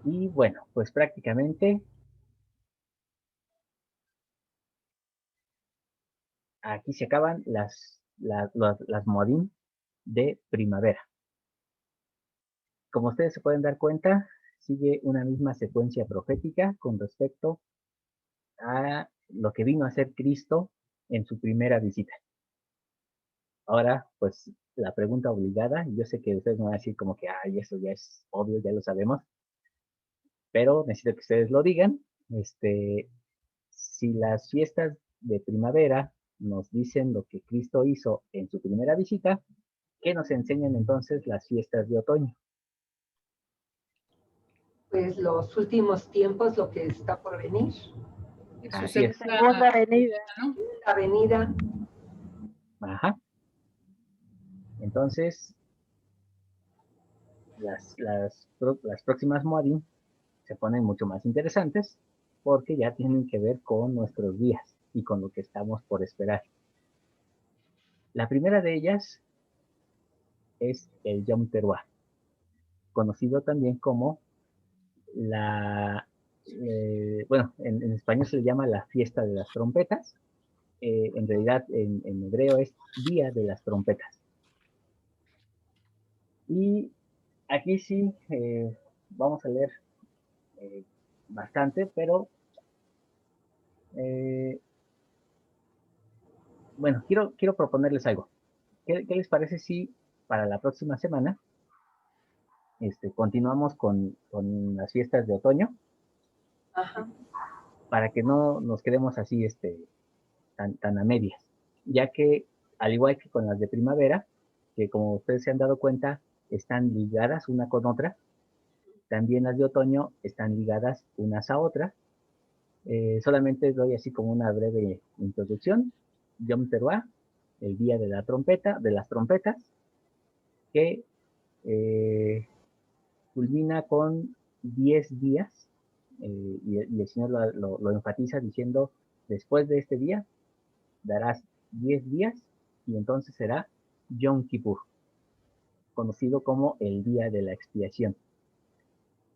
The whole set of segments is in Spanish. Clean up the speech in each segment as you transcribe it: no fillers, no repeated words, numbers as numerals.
Y bueno, pues prácticamente aquí se acaban las Modim de primavera. Como ustedes se pueden dar cuenta, sigue una misma secuencia profética con respecto a lo que vino a ser Cristo en su primera visita. Ahora, pues la pregunta obligada, y yo sé que ustedes me van a decir como que, ay, eso ya es obvio, ya lo sabemos, pero necesito que ustedes lo digan. Este, si las fiestas de primavera nos dicen lo que Cristo hizo en su primera visita, ¿qué nos enseñan entonces las fiestas de otoño? Pues los últimos tiempos, lo que está por venir, Su Así es. segunda venida, ¿no? la venida. Ajá. Entonces, las próximas Moadim se ponen mucho más interesantes porque ya tienen que ver con nuestros días y con lo que estamos por esperar. La primera de ellas es el Yom Teruah, conocido también como bueno, en español se le llama la fiesta de las trompetas, en realidad en hebreo es Día de las Trompetas. Y aquí sí vamos a leer eh, bastante, pero eh, bueno, quiero proponerles algo. ¿Qué les parece si para la próxima semana continuamos con las fiestas de otoño Ajá. para que no nos quedemos así tan a medias? Ya que, al igual que con las de primavera, que como ustedes se han dado cuenta, están ligadas una con otra, también las de otoño están ligadas unas a otras. Solamente doy así como una breve introducción. Yom Teruah, el día de la trompeta, de las trompetas, que eh, culmina con 10 días, y el Señor lo enfatiza diciendo, después de este día darás 10 días y entonces será Yom Kippur, conocido como el día de la expiación.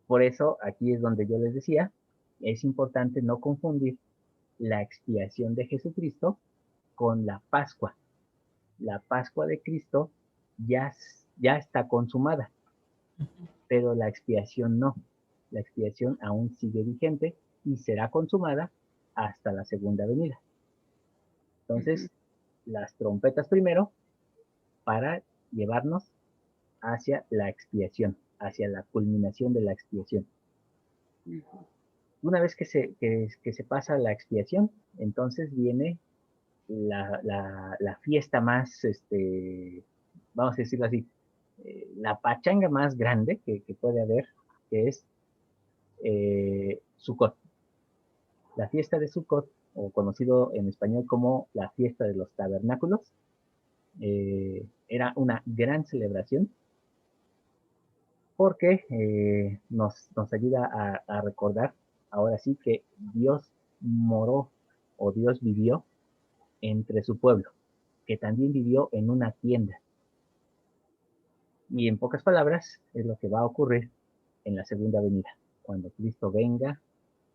Por eso aquí es donde yo les decía, es importante no confundir la expiación de Jesucristo con la Pascua. La Pascua de Cristo ya, ya está consumada, pero la expiación no. La expiación aún sigue vigente y será consumada hasta la segunda venida. Entonces, las trompetas primero para llevarnos hacia la expiación, hacia la culminación de la expiación. Una vez que se pasa la expiación, entonces viene la fiesta más, vamos a decirlo así, la pachanga más grande que puede haber, que es Sukkot. La fiesta de Sukkot, o conocido en español como la fiesta de los tabernáculos, era una gran celebración porque nos ayuda a recordar ahora sí que Dios moró o Dios vivió entre su pueblo, que también vivió en una tienda. Y en pocas palabras es lo que va a ocurrir en la segunda venida, cuando Cristo venga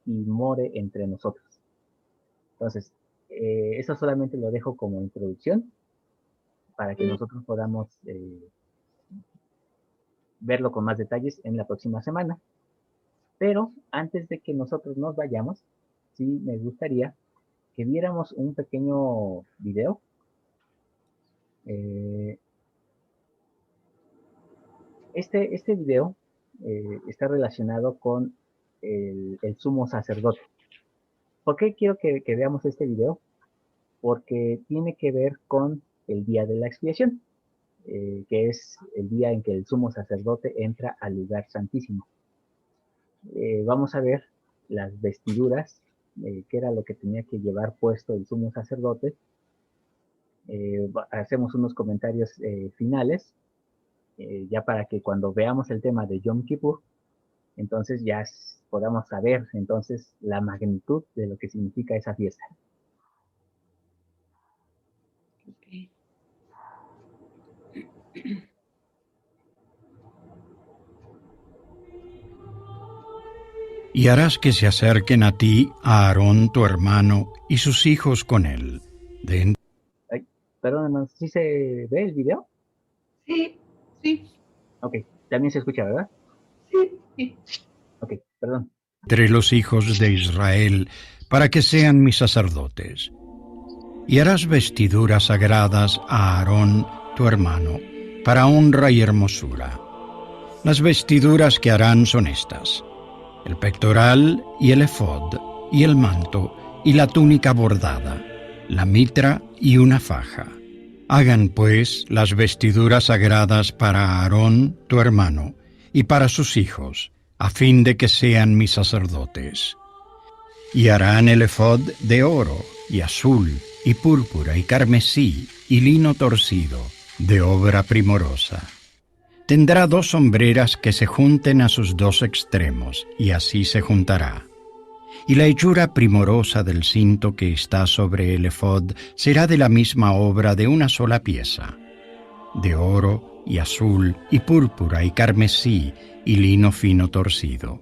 y more entre nosotros. Entonces, eso solamente lo dejo como introducción para que nosotros podamos verlo con más detalles en la próxima semana. Pero antes de que nosotros nos vayamos, sí me gustaría que viéramos un pequeño video. Eh, este video está relacionado con el sumo sacerdote. ¿Por qué quiero que veamos este video? Porque tiene que ver con el día de la expiación, que es el día en que el sumo sacerdote entra al lugar santísimo. Vamos a ver las vestiduras, que era lo que tenía que llevar puesto el sumo sacerdote. Hacemos unos comentarios finales, ya para que cuando veamos el tema de Yom Kippur, entonces ya podamos saber entonces la magnitud de lo que significa esa fiesta. Okay. Y harás que se acerquen a ti a Aarón tu hermano y sus hijos con él. Ay, perdón, ¿sí se ve el video? Sí, Sí, Ok, también se escucha, ¿verdad? sí. sí. Ok, perdón. Entre los hijos de Israel, para que sean mis sacerdotes. Y harás vestiduras sagradas a Aarón tu hermano, para honra y hermosura. Las vestiduras que harán son estas: el pectoral y el efod, y el manto, y la túnica bordada, la mitra y una faja. Hagan pues las vestiduras sagradas para Aarón tu hermano, y para sus hijos, a fin de que sean mis sacerdotes. Y harán el efod de oro, y azul, y púrpura, y carmesí, y lino torcido, de obra primorosa. Tendrá 2 sombreras que se junten a sus 2 extremos, y así se juntará. Y la hechura primorosa del cinto que está sobre el efod será de la misma obra de una sola pieza, de oro, y azul, y púrpura, y carmesí, y lino fino torcido.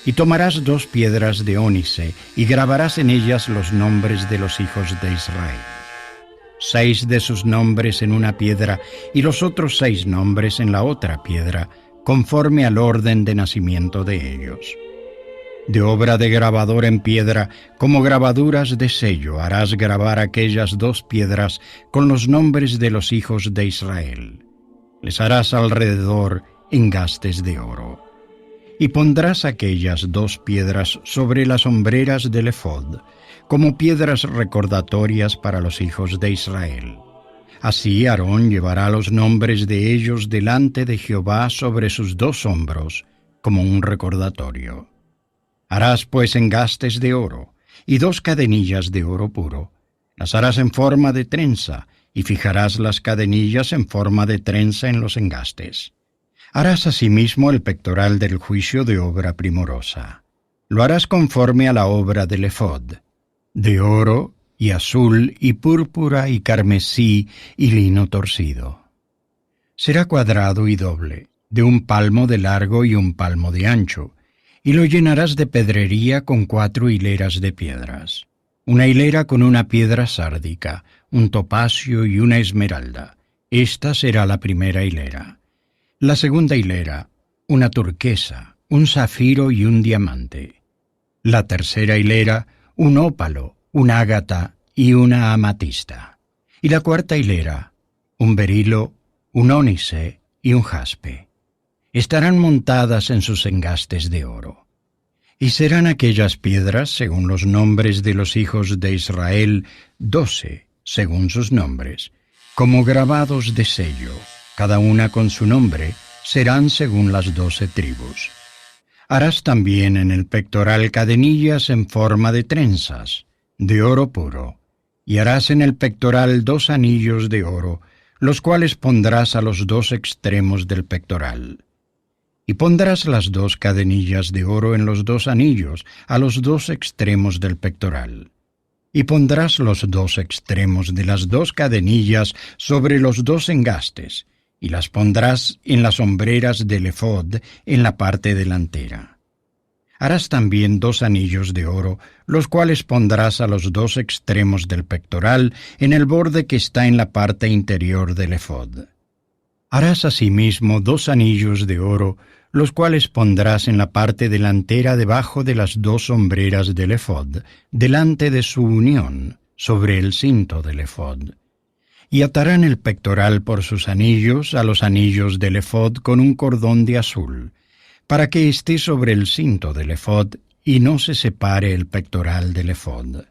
Y tomarás 2 piedras de ónice, y grabarás en ellas los nombres de los hijos de Israel. 6 de sus nombres en una piedra, y los otros 6 nombres en la otra piedra, conforme al orden de nacimiento de ellos. De obra de grabador en piedra, como grabaduras de sello, harás grabar aquellas 2 piedras con los nombres de los hijos de Israel. Les harás alrededor engastes de oro. Y pondrás aquellas 2 piedras sobre las hombreras del efod, como piedras recordatorias para los hijos de Israel. Así Aarón llevará los nombres de ellos delante de Jehová sobre sus 2 hombros, como un recordatorio. Harás pues engastes de oro, y 2 cadenillas de oro puro. Las harás en forma de trenza, y fijarás las cadenillas en forma de trenza en los engastes. Harás asimismo el pectoral del juicio de obra primorosa. Lo harás conforme a la obra del efod, de oro, y azul, y púrpura, y carmesí, y lino torcido. Será cuadrado y doble, de 1 palmo de largo y 1 palmo de ancho, y lo llenarás de pedrería con 4 hileras de piedras. Una hilera con una piedra sárdica, un topacio y una esmeralda. Esta será la primera hilera. La segunda hilera, una turquesa, un zafiro y un diamante. La tercera hilera, un ópalo, un ágata y una amatista. Y la cuarta hilera, un berilo, un ónice y un jaspe. Estarán montadas en sus engastes de oro. Y serán aquellas piedras, según los nombres de los hijos de Israel, 12, según sus nombres, como grabados de sello, cada una con su nombre, serán según las 12 tribus. Harás también en el pectoral cadenillas en forma de trenzas, de oro puro, y harás en el pectoral 2 anillos de oro, los cuales pondrás a los 2 extremos del pectoral. Y pondrás las 2 cadenillas de oro en los 2 anillos, a los 2 extremos del pectoral. Y pondrás los 2 extremos de las 2 cadenillas sobre los 2 engastes, y las pondrás en las hombreras del efod en la parte delantera. Harás también 2 anillos de oro, los cuales pondrás a los 2 extremos del pectoral en el borde que está en la parte interior del efod. Harás asimismo 2 anillos de oro, los cuales pondrás en la parte delantera debajo de las 2 hombreras del efod, delante de su unión, sobre el cinto del efod. Y atarán el pectoral por sus anillos a los anillos del efod con un cordón de azul, para que esté sobre el cinto del efod y no se separe el pectoral del efod.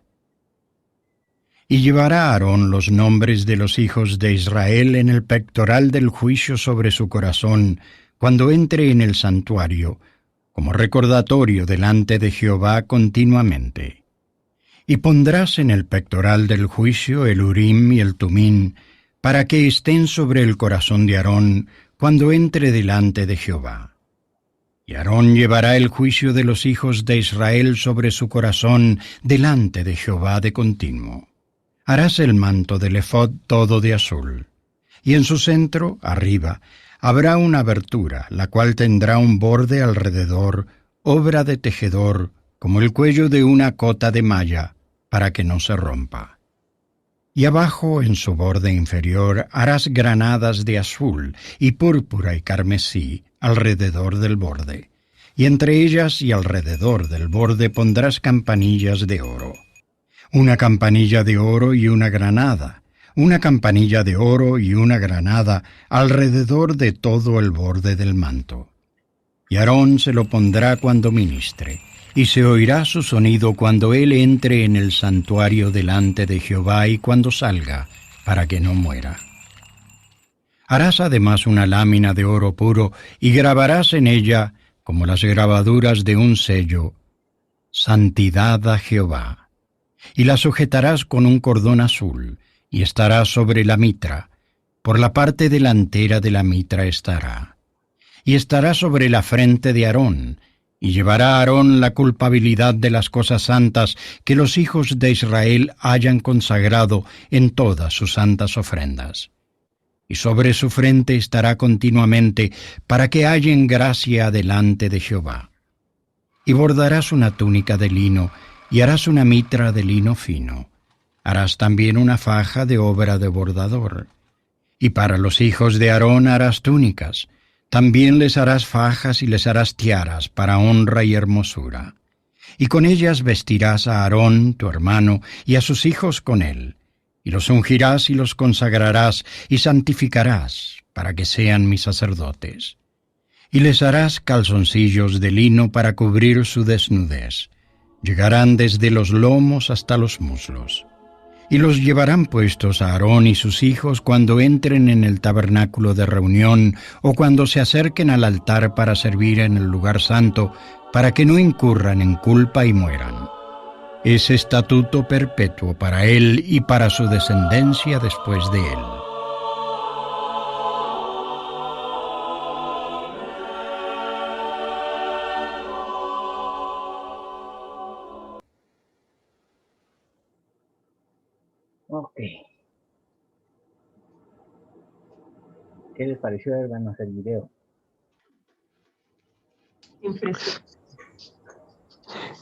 Y llevará Aarón los nombres de los hijos de Israel en el pectoral del juicio sobre su corazón, cuando entre en el santuario, como recordatorio delante de Jehová continuamente. Y pondrás en el pectoral del juicio el Urim y el Tumín, para que estén sobre el corazón de Aarón cuando entre delante de Jehová. Y Aarón llevará el juicio de los hijos de Israel sobre su corazón delante de Jehová de continuo. Harás el manto del efod todo de azul, y en su centro, arriba, habrá una abertura, la cual tendrá un borde alrededor, obra de tejedor, como el cuello de una cota de malla, para que no se rompa. Y abajo, en su borde inferior, harás granadas de azul y púrpura y carmesí alrededor del borde, y entre ellas y alrededor del borde pondrás campanillas de oro. Una campanilla de oro y una granada, una campanilla de oro y una granada alrededor de todo el borde del manto. Y Aarón se lo pondrá cuando ministre, y se oirá su sonido cuando él entre en el santuario delante de Jehová y cuando salga, para que no muera. Harás además una lámina de oro puro y grabarás en ella, como las grabaduras de un sello, Santidad a Jehová. Y la sujetarás con un cordón azul, y estará sobre la mitra, por la parte delantera de la mitra estará. Y estará sobre la frente de Aarón, y llevará a Aarón la culpabilidad de las cosas santas que los hijos de Israel hayan consagrado en todas sus santas ofrendas. Y sobre su frente estará continuamente, para que hallen gracia delante de Jehová. Y bordarás una túnica de lino, y harás una mitra de lino fino. Harás también una faja de obra de bordador. Y para los hijos de Aarón harás túnicas. También les harás fajas y les harás tiaras para honra y hermosura. Y con ellas vestirás a Aarón, tu hermano, y a sus hijos con él. Y los ungirás y los consagrarás y santificarás para que sean mis sacerdotes. Y les harás calzoncillos de lino para cubrir su desnudez. Llegarán desde los lomos hasta los muslos. Y los llevarán puestos a Aarón y sus hijos cuando entren en el tabernáculo de reunión o cuando se acerquen al altar para servir en el lugar santo, para que no incurran en culpa y mueran. Es estatuto perpetuo para él y para su descendencia después de él. Ok. ¿Qué les pareció, hermanos, el video? Impresionante.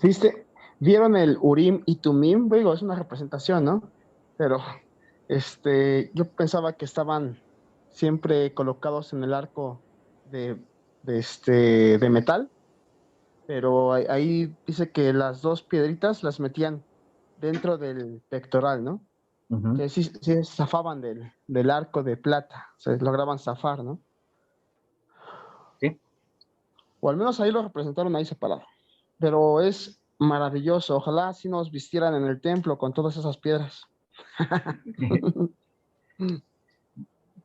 ¿Viste? ¿Vieron el Urim y Tumim? Digo, es una representación, ¿no? Pero yo pensaba que estaban siempre colocados en el arco de metal, pero ahí dice que las dos piedritas las metían dentro del pectoral, ¿no? Ujú. Que sí zafaban del arco de plata, se lograban zafar, ¿no? Sí. O al menos ahí lo representaron ahí separado. Pero es maravilloso. Ojalá así nos vistieran en el templo con todas esas piedras.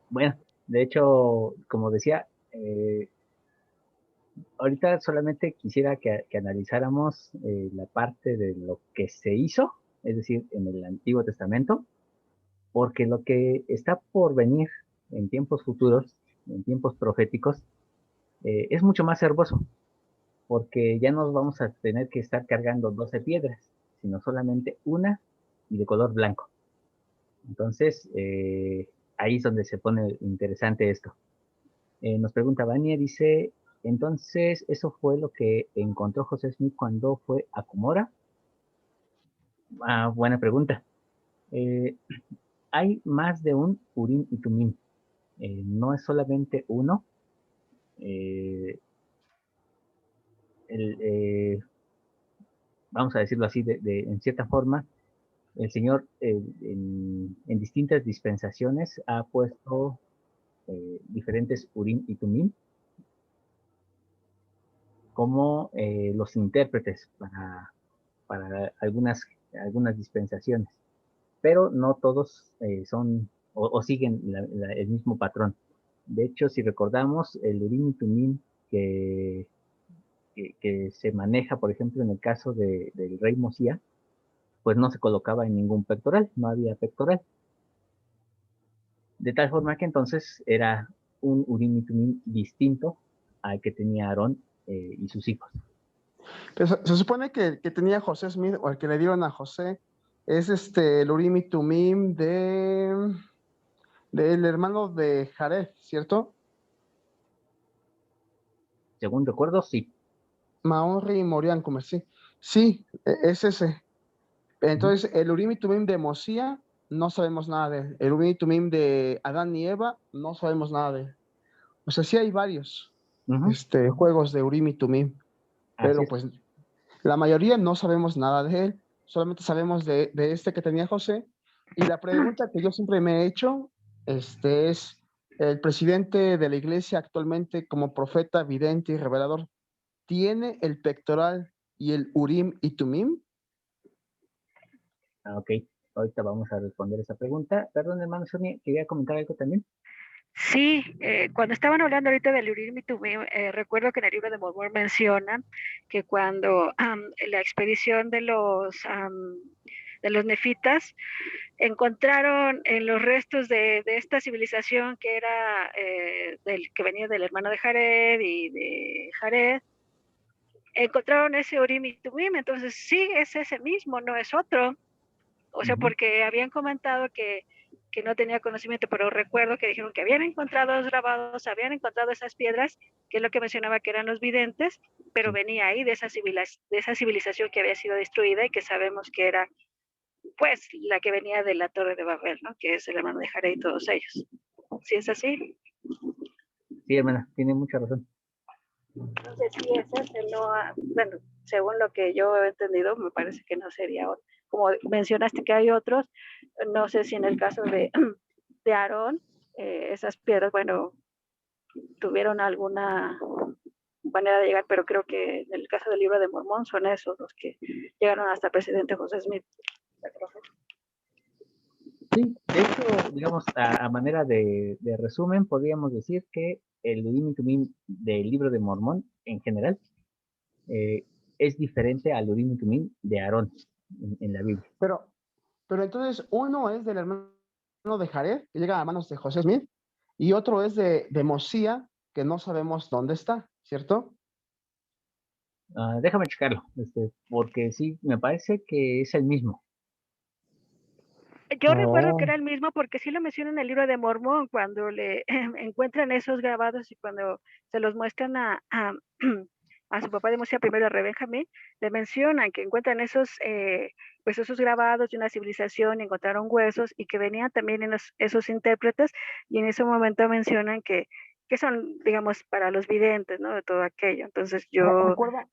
Bueno, de hecho, como decía, ahorita solamente quisiera que analizáramos la parte de lo que se hizo, es decir, en el Antiguo Testamento, porque lo que está por venir en tiempos futuros, en tiempos proféticos, es mucho más hermoso, porque ya no vamos a tener que estar cargando 12 piedras, sino solamente una y de color blanco. Entonces, ahí es donde se pone interesante esto. Nos pregunta Vania, dice, entonces, ¿eso fue lo que encontró José Smith cuando fue a Cumora? Ah, buena pregunta. Eh, hay más de un Urim y Tumim. No es solamente uno. Eh, el, vamos a decirlo así, en cierta forma, el Señor en distintas dispensaciones ha puesto diferentes Urim y Tumim como los intérpretes para algunas dispensaciones, pero no todos son o siguen el mismo patrón. De hecho, si recordamos, el Urim y Tumim que se maneja, por ejemplo, en el caso del rey Mosía, pues no se colocaba en ningún pectoral, no había pectoral. De tal forma que entonces era un Urim y Tumim distinto al que tenía Aarón y sus hijos. Pero se supone que tenía José Smith, o el que le dieron a José, es el Urim y Tumim del hermano de Jared, ¿cierto? Según recuerdo, sí. Maori Morian Comer, sí. Sí, es ese. Entonces, el Urim y Tumim de Mosía, no sabemos nada de él. El Urim y Tumim de Adán y Eva, no sabemos nada de él. O sea, sí hay varios Ujú, juegos de Urim y Tumim, así pero es. pues la mayoría no sabemos nada de él. Solamente sabemos de este que tenía José. Y la pregunta que yo siempre me he hecho, es, el presidente de la iglesia actualmente como profeta, vidente y revelador, ¿tiene el pectoral y el Urim y Tumim? Ok, ahorita vamos a responder esa pregunta. Perdón, hermano Sonia, quería comentar algo también. Sí, cuando estaban hablando ahorita del Urim y Tumim, recuerdo que en el libro de Mormón mencionan que cuando la expedición de los nefitas encontraron en los restos de esta civilización que era que venía del hermano de Jared y de Jared, encontraron ese Urim y Tumim, entonces sí es ese mismo, no es otro. O sea, Ujú, porque habían comentado que no tenía conocimiento, pero recuerdo que dijeron que habían encontrado los grabados, habían encontrado esas piedras, que es lo que mencionaba que eran los videntes, pero sí, venía ahí de esa civilización que había sido destruida y que sabemos que era, pues, la que venía de la Torre de Babel, ¿no? Que es el hermano de Jared y todos ellos. ¿Sí es así? sí, hermana, tiene mucha razón. Entonces, sí es ese, no, bueno, según lo que yo he entendido, me parece que no sería otro. Como mencionaste que hay otros, no sé si en el caso de Aarón, esas piedras, bueno, tuvieron alguna manera de llegar, pero creo que en el caso del libro de Mormón son esos los que llegaron hasta el presidente José Smith. Sí, de hecho, digamos, a manera de resumen, podríamos decir que el Urim y Tumim del libro de Mormón, en general, eh, es diferente al Urim y Tumim de Aarón en la Biblia. Pero entonces uno es del hermano de Jared, que llega a manos de José Smith, y otro es de Mosía, que no sabemos dónde está, ¿cierto? Déjame checarlo, porque sí, me parece que es el mismo. Yo recuerdo que Oh, era el mismo porque sí lo menciona en el libro de Mormón, cuando le encuentran esos grabados y cuando se los muestran a su papá de Mosía, primero a Rey Benjamín, le mencionan que encuentran pues esos grabados de una civilización y encontraron huesos y que venían también en esos intérpretes y en ese momento mencionan que son, digamos, para los videntes, ¿no? De todo aquello. Entonces yo ¿recuerda,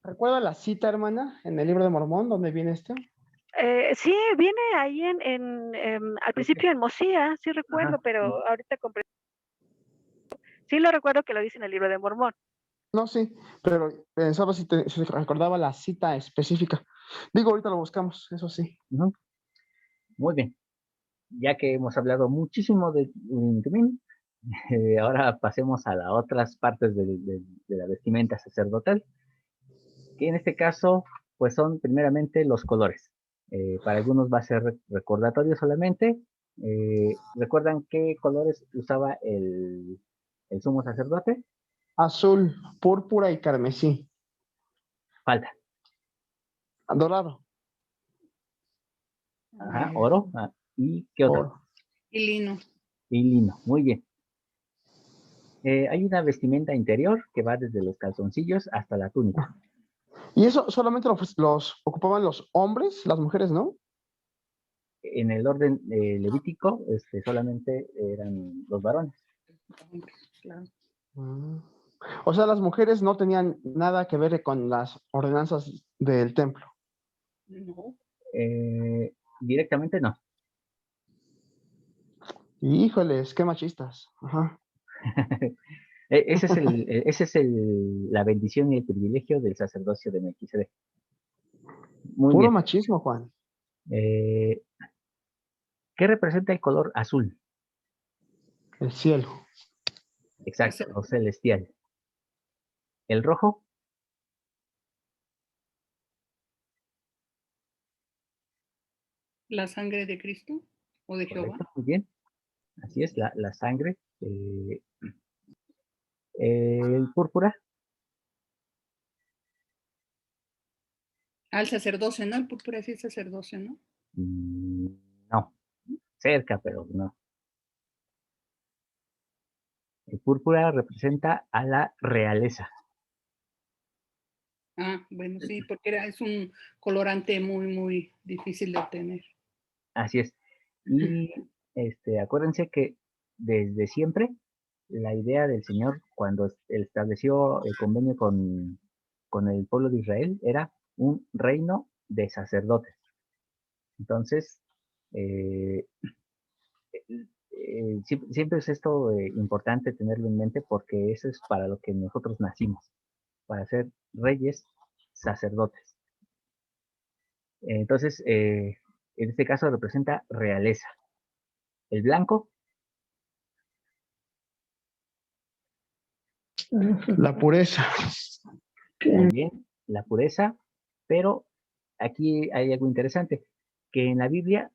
recuerda la cita, hermana, en el libro de Mormón, donde viene esto? sí, viene ahí al Creo que, principio en Mosía, sí ajá, recuerdo, pero ahorita sí lo recuerdo que lo dice en el libro de Mormón. No, sí, pero pensaba si recordaba la cita específica. Digo, ahorita lo buscamos, eso sí. ujú, muy bien. Ya que hemos hablado muchísimo de Urim y Tumim, ahora pasemos a las otras partes de la vestimenta sacerdotal, que en este caso, pues son primeramente los colores. Para algunos va a ser recordatorio solamente. ¿Recuerdan qué colores usaba el sumo sacerdote? Azul, púrpura y carmesí. Falta. Dorado. Ajá, oro. ¿Y qué otro? Oro. Y lino. Y lino. Muy bien. Hay una vestimenta interior que va desde los calzoncillos hasta la túnica. Y eso solamente los ocupaban los hombres, las mujeres, ¿no? En el orden levítico, solamente eran los varones. Claro. Mm. O sea, las mujeres no tenían nada que ver con las ordenanzas del templo. No. Directamente no. Híjoles, qué machistas. Ajá. Ese es la bendición y el privilegio del sacerdocio de Melquisedec. Muy Puro bien. machismo, Juan. Eh, ¿Qué representa el color azul? El cielo. Exacto, lo celestial. El rojo, La sangre de Cristo o de Jehová. correcto, muy bien. Así es, la sangre. El púrpura, Al sacerdocio, ¿no? El púrpura sí es sacerdocio, ¿no? mm, no, cerca, pero no. El púrpura representa a la realeza. Ah, bueno, sí, porque es un colorante muy, muy difícil de obtener. Así es. Y acuérdense que desde siempre la idea del Señor cuando estableció el convenio con el pueblo de Israel era un reino de sacerdotes. Entonces, eh, siempre es esto importante tenerlo en mente porque eso es para lo que nosotros nacimos, para ser reyes sacerdotes. Entonces, en este caso representa realeza. El blanco, La pureza. muy bien, la pureza, pero aquí hay algo interesante, que en la Biblia,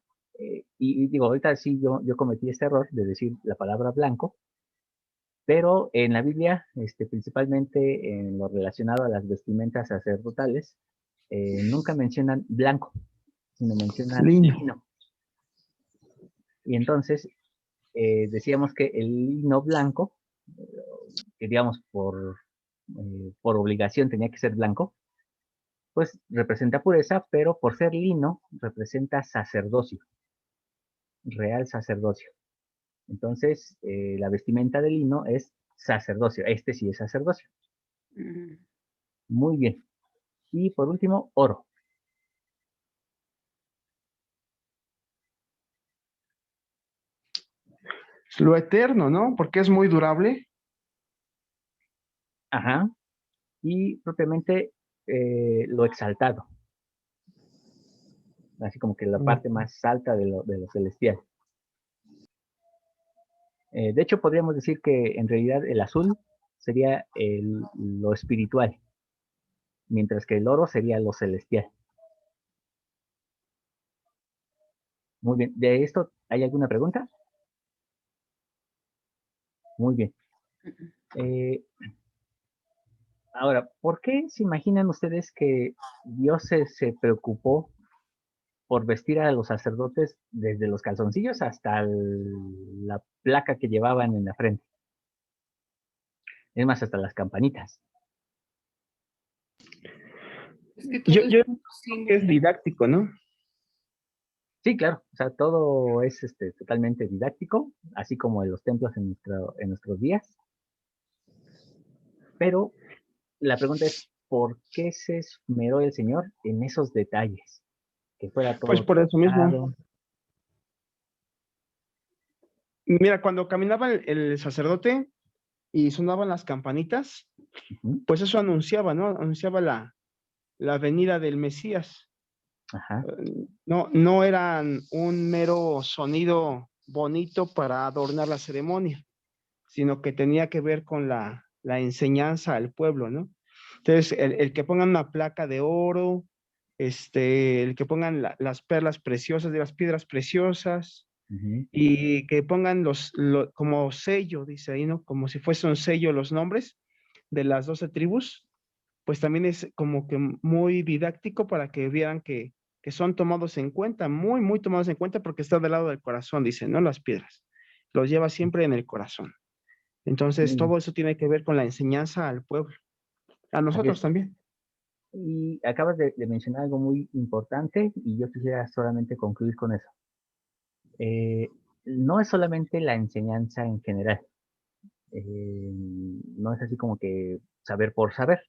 y digo, ahorita sí yo cometí este error de decir la palabra blanco, pero en la Biblia, principalmente en lo relacionado a las vestimentas sacerdotales, nunca mencionan blanco, sino mencionan Lino. lino. Y entonces decíamos que el lino blanco, que digamos por obligación tenía que ser blanco, pues representa pureza, pero por ser lino representa sacerdocio, real sacerdocio. Entonces, la vestimenta de lino es sacerdocio. Este sí es sacerdocio. Mm. Muy bien. Y por último, oro. Lo eterno, ¿no? Porque es muy durable. Ajá. Y propiamente lo exaltado. Así como que la parte más alta de lo celestial. De hecho, podríamos decir que en realidad el azul sería lo espiritual, mientras que el oro sería lo celestial. Muy bien. ¿De esto hay alguna pregunta? Muy bien. Eh, Ahora, ¿por qué se imaginan ustedes que Dios se preocupó por vestir a los sacerdotes desde los calzoncillos hasta la placa que llevaban en la frente? Es más, hasta las campanitas. Es que Yo, todo es yo un creo que es símbolo. didáctico, ¿no? Sí, claro, o sea, todo es totalmente didáctico, así como en los templos en nuestros días. Pero la pregunta es, ¿por qué se esmeró el Señor en esos detalles? Que fuera Pues todo por eso mismo. tocado. Mira, cuando caminaba el sacerdote y sonaban las campanitas, Ujú, pues eso anunciaba, ¿no? Anunciaba la venida del Mesías. ajá, No, no eran un mero sonido bonito para adornar la ceremonia, sino que tenía que ver con la enseñanza al pueblo, ¿no? Entonces, el que pongan una placa de oro, el que pongan las perlas preciosas de las piedras preciosas ujú, y que pongan como sello, dice ahí, ¿no? Como si fuese un sello los nombres de las 12 tribus, pues también es como que muy didáctico para que vieran que son tomados en cuenta, muy, muy tomados en cuenta porque está del lado del corazón, dicen, ¿no? Las piedras. Los lleva siempre en el corazón. Entonces, muy bien. todo eso tiene que ver con la enseñanza al pueblo, a Así nosotros es. también. Y acabas de mencionar algo muy importante y yo quisiera solamente concluir con eso. Eh, no es solamente la enseñanza en general, no es así como que saber por saber,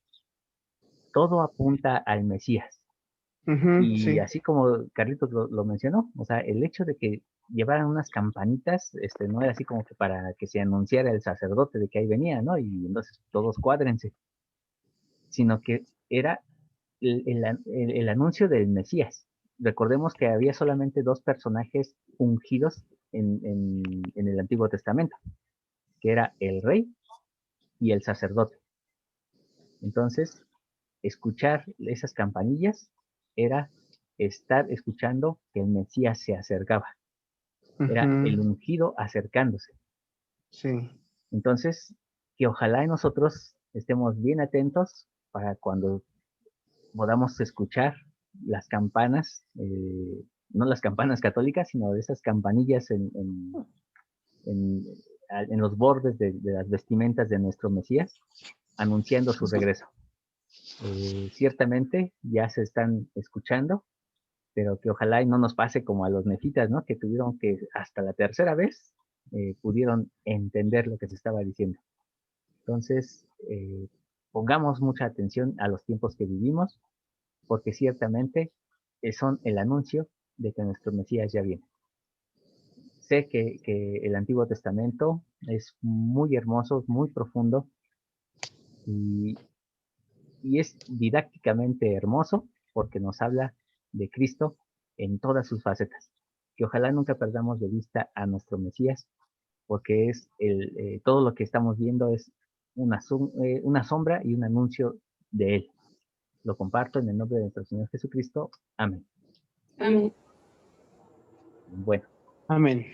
todo apunta al Mesías. Ujú, Y sí. así como Carlitos lo mencionó, o sea, el hecho de que llevaran unas campanitas, no era así como que para que se anunciara el sacerdote de que ahí venía, ¿no? Y entonces todos cuádrense, sino que era el anuncio del Mesías. Recordemos que había solamente dos personajes ungidos en el Antiguo Testamento, que era el rey y el sacerdote. Entonces, escuchar esas campanillas era estar escuchando que el Mesías se acercaba, era el Ujú, ungido acercándose. sí. Entonces, que ojalá nosotros estemos bien atentos para cuando podamos escuchar las campanas, no las campanas católicas, sino de esas campanillas en, los bordes de las vestimentas de nuestro Mesías, anunciando su regreso. ciertamente ya se están escuchando, pero que ojalá y no nos pase como a los nefitas, ¿no? Que tuvieron que hasta la tercera vez pudieron entender lo que se estaba diciendo. Entonces, pongamos mucha atención a los tiempos que vivimos, porque ciertamente son el anuncio de que nuestro Mesías ya viene. Sé que el Antiguo Testamento es muy hermoso, muy profundo y es didácticamente hermoso porque nos habla de Cristo en todas sus facetas. Que ojalá nunca perdamos de vista a nuestro Mesías, porque es todo lo que estamos viendo es una sombra y un anuncio de Él. Lo comparto en el nombre de nuestro Señor Jesucristo. Amén. Amén. Bueno, Amén.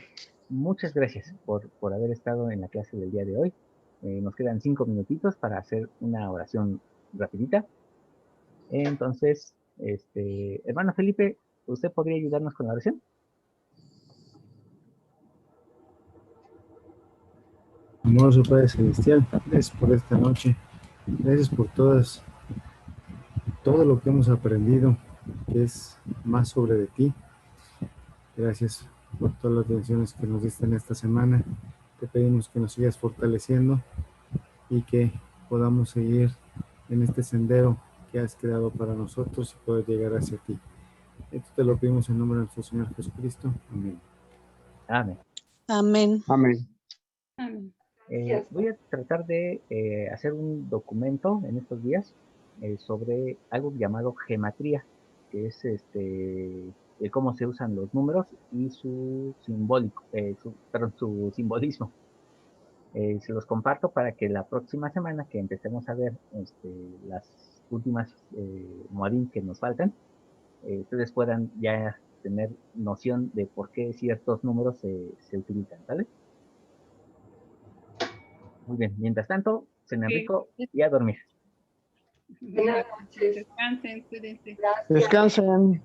muchas gracias por haber estado en la clase del día de hoy. Nos quedan 5 minutitos para hacer una oración rapidita. Entonces, hermano Felipe, ¿usted podría ayudarnos con la oración? Amoroso Padre Celestial, gracias por esta noche, gracias por todo lo que hemos aprendido, que es más sobre de ti. Gracias por todas las bendiciones que nos diste en esta semana. Te pedimos que nos sigas fortaleciendo y que podamos seguir en este sendero que has creado para nosotros y poder llegar hacia ti. Esto te lo pedimos en nombre de nuestro Señor Jesucristo. Amén. Amén. Amén. Amén. Amén. Voy a tratar de hacer un documento en estos días sobre algo llamado gematría, que es cómo se usan los números y su simbólico, su simbolismo. Se los comparto para que la próxima semana que empecemos a ver las últimas moadín que nos faltan, ustedes puedan ya tener noción de por qué ciertos números se utilizan, ¿vale? Muy bien, mientras tanto, cenen rico y a dormir. Buenas noches. Descansen, cuídense. Gracias. Descansen.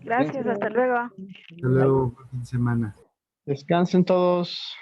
Gracias, hasta luego. Hasta luego, buen fin de semana. Descansen todos.